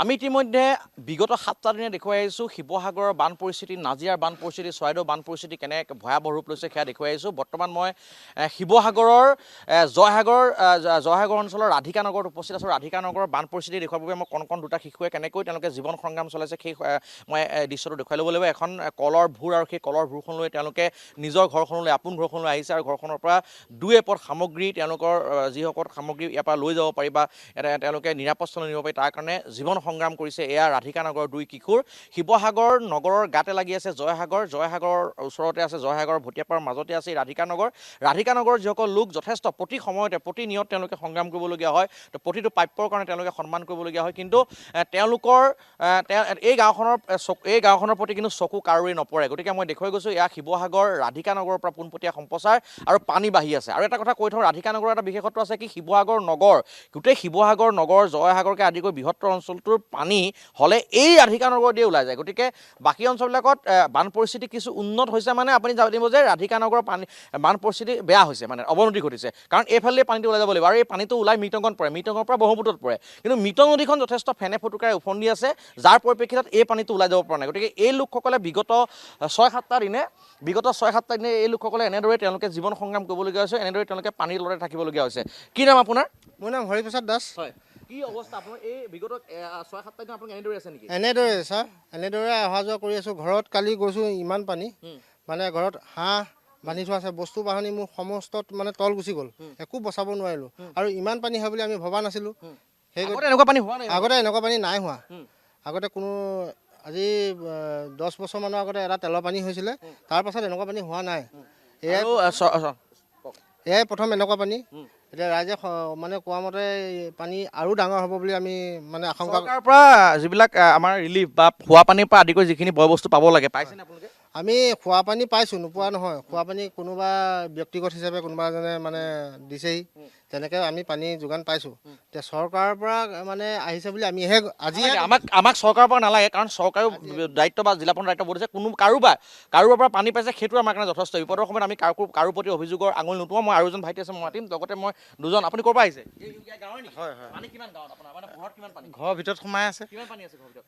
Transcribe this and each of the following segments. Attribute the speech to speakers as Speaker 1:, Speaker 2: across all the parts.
Speaker 1: আমি ইতিমধ্যে বিগত 7টা দিনে দেখুৱাই আহিছোঁ শিৱসাগৰৰ বান পৰিস্থিতি, নাজিৰাৰ বান পৰিস্থিতি, চৰাইদেউ বান পৰিস্থিতি কেনে ভয়াৱহ ৰূপ লৈছে সেয়া দেখুৱাই আহিছোঁ। বৰ্তমান মই শিৱসাগৰৰ জয়সাগৰ অঞ্চলৰ ৰাধিকা নগৰত উপস্থিত আছোঁ। ৰাধিকা নগৰৰ বান পৰিস্থিতি দেখুৱাৰ বাবে মই কণ দুটা শিশুৱে কেনেকৈ তেওঁলোকে জীৱন সংগ্ৰাম চলাইছে সেই মই দৃশ্যটো দেখুৱাই ল'ব লাগিব। এখন কলৰ ভূৰ আৰু সেই কলৰ ভূৰখন লৈ তেওঁলোকে নিজৰ ঘৰখনলৈ আপোন ঘৰখনলৈ আহিছে আৰু ঘৰখনৰ পৰা দুই এপদ সামগ্ৰী তেওঁলোকৰ যিসকল সামগ্ৰী ইয়াৰ পৰা লৈ যাব পাৰি বা তেওঁলোকে নিৰাপদ স্থানলৈ নিব পাৰি তাৰ কাৰণে জীৱন সংগ্ৰাম কৰিছে। এয়া ৰাধিকা নগৰৰ দুই কিশোৰ। শিৱসাগৰ নগৰৰ গাতে লাগি আছে জয়সাগৰৰ ওচৰতে আছে জয়সাগৰ ভটিয়াপাৰৰ মাজতে আছে ৰাধিকা নগৰ। ৰাধিকা নগৰৰ যিসকল লোক যথেষ্ট প্ৰতি সময়তে প্ৰতিনিয়ত তেওঁলোকে সংগ্ৰাম কৰিবলগীয়া হয়, তো প্ৰতিটো প্ৰাপ্যৰ কাৰণে তেওঁলোকে সন্মান কৰিবলগীয়া হয়, কিন্তু তেওঁলোকৰ এই গাঁওখনৰ প্ৰতি কিন্তু চকু কাৰোৰে নপৰে। গতিকে মই দেখুৱাই গৈছোঁ এয়া শিৱসাগৰ ৰাধিকা নগৰৰ পৰা পোনপটীয়া সম্প্ৰচাৰ আৰু পানী বাঢ়ি আছে। আৰু এটা কথা কৈ থওঁ, ৰাধিকা নগৰৰ এটা বিশেষত্ব আছে কি শিৱসাগৰ নগৰ, গোটেই শিৱসাগৰ নগৰ জয়সাগৰকে আদি কৰি বৃহত্তৰ অঞ্চলটোৰ পানী হ'লে এই ৰাধিকা নগৰ দিয়ে ওলাই যায়। গতিকে বাকী অঞ্চলবিলাকত বান পৰিস্থিতি কিছু উন্নত হৈছে, মানে আপুনি জানিব যে ৰাধিকা নগৰৰ বান পৰিস্থিতি বেয়া হৈছে, মানে অৱনতি ঘটিছে, কাৰণ এইফালে পানীটো ওলাই যাব লাগিব আৰু এই পানীটো ওলাই মৃতংগত পৰে, মৃতংগৰ পৰা ব্ৰহ্মপুত্ৰত পৰে, কিন্তু মৃতং নদীখন যথেষ্ট ফেনে ফুটুকাৰে উফন্দি আছে, যাৰ পৰিপ্ৰেক্ষিতত এই পানীটো ওলাই যাব পৰা নাই। গতিকে এই লোকসকলে বিগত 6-7টা দিনে এই লোকসকলে এনেদৰে তেওঁলোকে জীৱন সংগ্ৰাম কৰিবলগীয়া হৈছে, এনেদৰে তেওঁলোকে পানীৰ তলতে থাকিবলগীয়া হৈছে। কি নাম আপোনাৰ?
Speaker 2: মোৰ নাম হৰিপ্ৰসাদ দাস।
Speaker 1: হয়, কি অৱস্থা আপোনাৰ এই বিগত 6-7টা দিন আপোনালোক এনেদৰে আছে নেকি?
Speaker 2: এনেদৰে ছাৰ, এনেদৰে অহা যোৱা কৰি আছোঁ। ঘৰত কালি গৈছোঁ, ইমান পানী, মানে ঘৰত হাঁহ বান্ধি থোৱা আছে, বস্তু বাহানি মোৰ সমস্ত মানে তল গুচি গ'ল, একো বচাব নোৱাৰিলোঁ। আৰু ইমান পানী হয় বুলি আমি ভবা নাছিলোঁ। সেই
Speaker 1: এনেকুৱা পানী হোৱা নাই,
Speaker 2: আগতে এনেকুৱা পানী নাই হোৱা। আগতে কোনো আজি 10 বছৰমানৰ আগতে এটা তেলৰ পানী হৈছিলে, তাৰ পাছত এনেকুৱা পানী হোৱা নাই। এয়াই প্ৰথম এনেকুৱা পানী। এতিয়া ৰাইজে মানে কোৱা মতে পানী আৰু ডাঙৰ হ'ব বুলি আমি মানে আশংকা।
Speaker 1: চৰকাৰৰ পৰা যিবিলাক আমাৰ ৰিলিফ বা খোৱা পানীৰ পৰা আদি কৰি যিখিনি বয় বস্তু পাব লাগে পাইছেনে আপোনালোকে?
Speaker 2: আমি খোৱা পানী পাইছোঁ, নোপোৱা নহয়। খোৱা পানী কোনোবা ব্যক্তিগত হিচাপে কোনোবা এজনে মানে দিছেহি, তেনেকৈ আমি পানী যোগান পাইছোঁ। এতিয়া চৰকাৰৰ পৰা মানে আহিছে বুলি আমিহে আজি
Speaker 1: আমাক চৰকাৰৰ পৰা নালাগে, কাৰণ চৰকাৰেও দায়িত্ব বা জিলা পঞ্চায়ত দায়িত্ব দিছে। কাৰোবাৰ পৰা পানী পাইছে সেইটো আমাৰ কাৰণে যথেষ্ট। বিপদৰ সময়ত আমি কাৰো প্ৰতি অভিযোগৰ আঙুলি নুতুৱাওঁ। মই আৰু এজন ভাইটি আছে মই মাতিম, লগতে মই দুজন। আপুনি ক'ৰ পৰা আহিছে?
Speaker 3: হয়।
Speaker 1: পানী কিমান গাঁৱত আপোনাৰ, মানে ঘৰত কিমান পানী?
Speaker 3: ঘৰৰ ভিতৰত সোমাই আছে।
Speaker 1: কিমান পানী আছে ঘৰৰ ভিতৰত?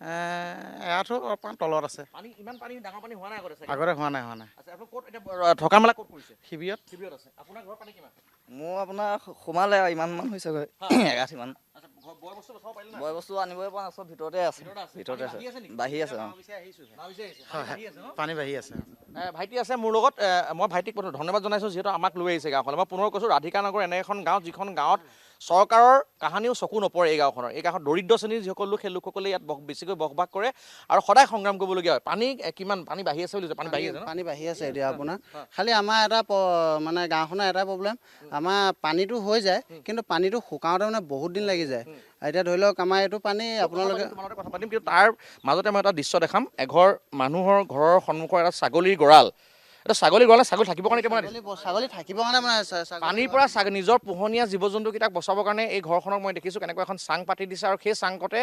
Speaker 3: এয়াতো অকণমান তলত আছে।
Speaker 1: পানী ইমান পানী ডাঙৰ পানী হোৱা নাই আগতে?
Speaker 3: আগতে হোৱা নাই।
Speaker 1: আচ্ছা, আপুনি ক'ত এতিয়া থকা মেলা ক'ত কৰিছে?
Speaker 3: শিবিৰত
Speaker 1: আছে। আপোনাৰ ঘৰৰ পানী কিমান?
Speaker 4: মোৰ আপোনাৰ সোমালে ইমান মান হৈছে গৈ, এগাঠিমান।
Speaker 1: আচ্ছা, বয় বস্তু বচাব পাৰিলে নাই?
Speaker 4: বয় বস্তু আনিবই পৰা নাই, চব ভিতৰতে আছে। বাঢ়ি আছে।
Speaker 3: পানী বাঢ়ি আছে।
Speaker 1: ভাইটি আছে মোৰ লগত, মই ভাইটিক ধন্যবাদ জনাইছোঁ যিহেতু আমাক লৈ আহিছে গাঁওখনলৈ। মই পুনৰ কৈছোঁ ৰাধিকা নগৰ এনে এখন গাঁও যিখন গাঁৱত চৰকাৰৰ কাহানিও চকু নপৰে। এই গাঁওখনৰ দৰিদ্ৰ শ্ৰেণীৰ যিসকল লোক সেই লোকসকলে ইয়াত বেছিকৈ বসবাস কৰে আৰু সদায় সংগ্ৰাম কৰিবলগীয়া হয়। পানী কিমান পানী বাঢ়ি আছে বুলি? পানী বাঢ়ি আছে,
Speaker 4: পানী বাঢ়ি আছে এতিয়া আপোনাৰ। খালি আমাৰ এটা মানে গাঁওখনৰ এটা প্ৰব্লেম, আমাৰ পানীটো হৈ যায়, কিন্তু পানীটো শুকাওঁতে মানে বহুত দিন লাগি যায়। এতিয়া ধৰি লওক আমাৰ এইটো পানী আপোনালোকে
Speaker 1: কথা পাতিম, কিন্তু তাৰ মাজতে মই এটা দৃশ্য দেখাম। এঘৰ মানুহৰ ঘৰৰ সন্মুখৰ এটা ছাগলীৰ গঁৰাল, ছাগলী থাকিবৰ কাৰণে
Speaker 4: ছাগলী থাকিবৰ কাৰণে মানে
Speaker 1: পানীৰ পৰা নিজৰ পোহনীয়া জীৱ জন্তুকেইটাক বচাবৰ কাৰণে এই ঘৰখনক মই দেখিছোঁ কেনেকৈ এখন চাং পাতি দিছে আৰু সেই চাংকতে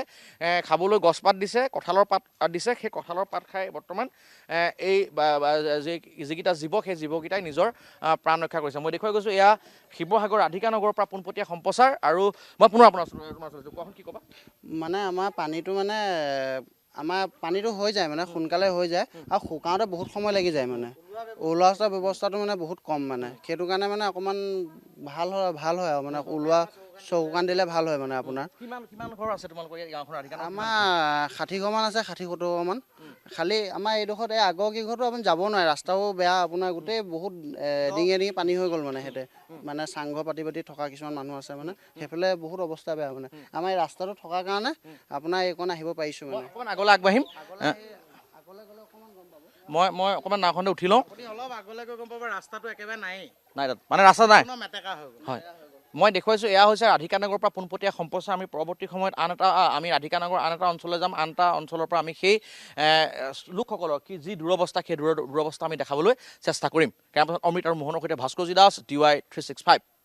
Speaker 1: খাবলৈ গছপাত দিছে, কঁঠালৰ পাত দিছে। সেই কঁঠালৰ পাত খাই বৰ্তমান এই যিকেইটা জীৱ সেই জীৱকেইটাই নিজৰ প্ৰাণ ৰক্ষা কৰিছে। মই দেখুৱাই গৈছোঁ এয়া শিৱসাগৰ ৰাধিকা নগৰৰ পৰা পোনপটীয়া সম্প্ৰচাৰ। আৰু মই পুনৰ আপোনাৰ কোৱাচোন কি ক'বা?
Speaker 4: মানে আমাৰ পানীটো মানে হৈ যায়, মানে সোনকালে হৈ যায় আৰু শুকাওঁতে বহুত সময় লাগি যায়। মানে ওলোৱা ব্যৱস্থাটো মানে বহুত কম, মানে সেইটো কাৰণে মানে অকণমান ভাল হয় আৰু মানে ওলোৱা চৌকান দিলে ভাল হয়। মানে আপোনাৰ
Speaker 1: কিমান ঘৰ আছে তোমালোকৰ এই গাঁওখনৰ?
Speaker 4: আমাৰ 60 ঘৰমান আছে, 60-70 ঘৰমান। খালি আমাৰ এইডোখৰত এই আগৰ কেইঘৰতো আপুনি যাব নোৱাৰে, ৰাস্তাও বেয়া, আপোনাৰ গোটেই বহুত ডিঙি পানী হৈ গ'ল। মানে সিহঁতে মানে চাংঘৰ পাতি থকা কিছুমান মানুহ আছে, মানে সেইফালে বহুত অৱস্থা বেয়া। মানে আমাৰ এই ৰাস্তাটো থকাৰ কাৰণে আপোনাৰ এইকণ আহিব পাৰিছোঁ। মানে
Speaker 1: অকণমান আগলৈ আগবাঢ়িম, মই অকণমান নাওখনতে উঠি লওঁ।
Speaker 3: অলপ আগলৈ গৈ গম পাব ৰাস্তাটো একেবাৰে নাই
Speaker 1: তাত, মানে ৰাস্তা নাই।
Speaker 3: হয়,
Speaker 1: মই দেখুৱাইছোঁ এয়া হৈছে ৰাধিকা নগৰৰ পৰা পোনপটীয়া সম্প্ৰচাৰ। আমি পৰৱৰ্তী সময়ত আমি ৰাধিকা নগৰ আন এটা অঞ্চললৈ যাম। আন এটা অঞ্চলৰ পৰা আমি সেই লোকসকলৰ যি দুৰৱস্থা সেই দুৰৱস্থা আমি দেখাবলৈ চেষ্টা কৰিম। কেমেৰাপাৰ্চন অমৃত আৰু মোহনৰ সৈতে ভাস্কৰজী দাস, DY 365।